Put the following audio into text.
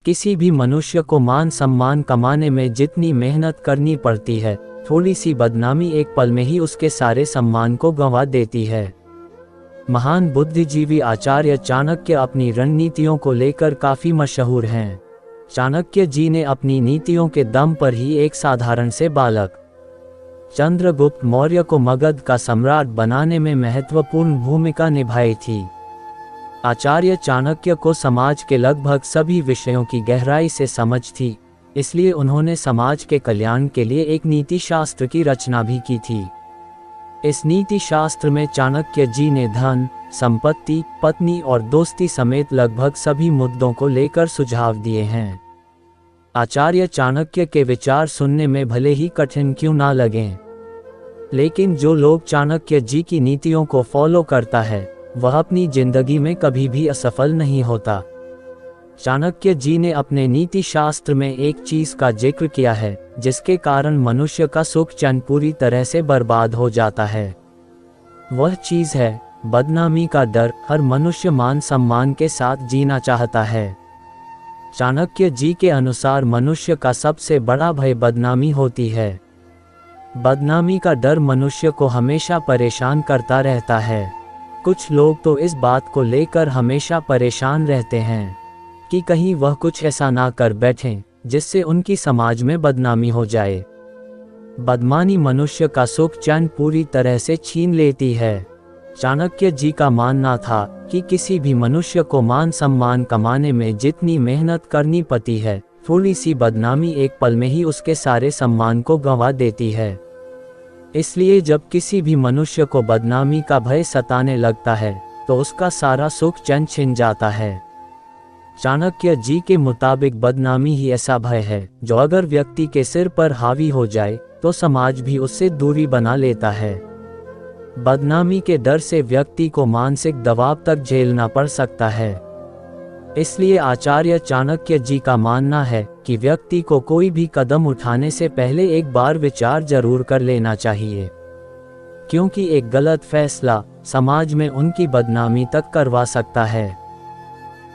किसी भी मनुष्य को मान सम्मान कमाने में जितनी मेहनत करनी पड़ती है, थोड़ी सी बदनामी एक पल में ही उसके सारे सम्मान को गंवा देती है। महान बुद्धिजीवी आचार्य चाणक्य अपनी रणनीतियों को लेकर काफी मशहूर हैं। चाणक्य जी ने अपनी नीतियों के दम पर ही एक साधारण से बालक चंद्रगुप्त मौर्य को मगध का सम्राट बनाने में महत्वपूर्ण भूमिका निभाई थी। आचार्य चाणक्य को समाज के लगभग सभी विषयों की गहराई से समझ थी, इसलिए उन्होंने समाज के कल्याण के लिए एक नीति शास्त्र की रचना भी की थी। इस नीति शास्त्र में चाणक्य जी ने धन, संपत्ति, पत्नी और दोस्ती समेत लगभग सभी मुद्दों को लेकर सुझाव दिए हैं। आचार्य चाणक्य के विचार सुनने में भले ही कठिन क्यों ना लगें, लेकिन जो लोग चाणक्य जी की नीतियों को फॉलो करता है, वह अपनी जिंदगी में कभी भी असफल नहीं होता। चाणक्य जी ने अपने नीति शास्त्र में एक चीज का जिक्र किया है, जिसके कारण मनुष्य का सुख चैन पूरी तरह से बर्बाद हो जाता है। वह चीज है बदनामी का डर। हर मनुष्य मान सम्मान के साथ जीना चाहता है। चाणक्य जी के अनुसार मनुष्य का सबसे बड़ा भय बदनामी होती है। बदनामी का डर मनुष्य को हमेशा परेशान करता रहता है। कुछ लोग तो इस बात को लेकर हमेशा परेशान रहते हैं कि कहीं वह कुछ ऐसा ना कर बैठें जिससे उनकी समाज में बदनामी हो जाए। बदनामी मनुष्य का सुख चैन पूरी तरह से छीन लेती है। चाणक्य जी का मानना था कि किसी भी मनुष्य को मान सम्मान कमाने में जितनी मेहनत करनी पड़ती है, थोड़ी सी बदनामी एक पल में ही उसके सारे सम्मान को गंवा देती है। इसलिए जब किसी भी मनुष्य को बदनामी का भय सताने लगता है, तो उसका सारा सुख चैन छिन जाता है। चाणक्य जी के मुताबिक बदनामी ही ऐसा भय है जो अगर व्यक्ति के सिर पर हावी हो जाए तो समाज भी उससे दूरी बना लेता है। बदनामी के डर से व्यक्ति को मानसिक दबाव तक झेलना पड़ सकता है। इसलिए आचार्य चाणक्य जी का मानना है कि व्यक्ति को कोई भी कदम उठाने से पहले एक बार विचार जरूर कर लेना चाहिए, क्योंकि एक गलत फैसला समाज में उनकी बदनामी तक करवा सकता है।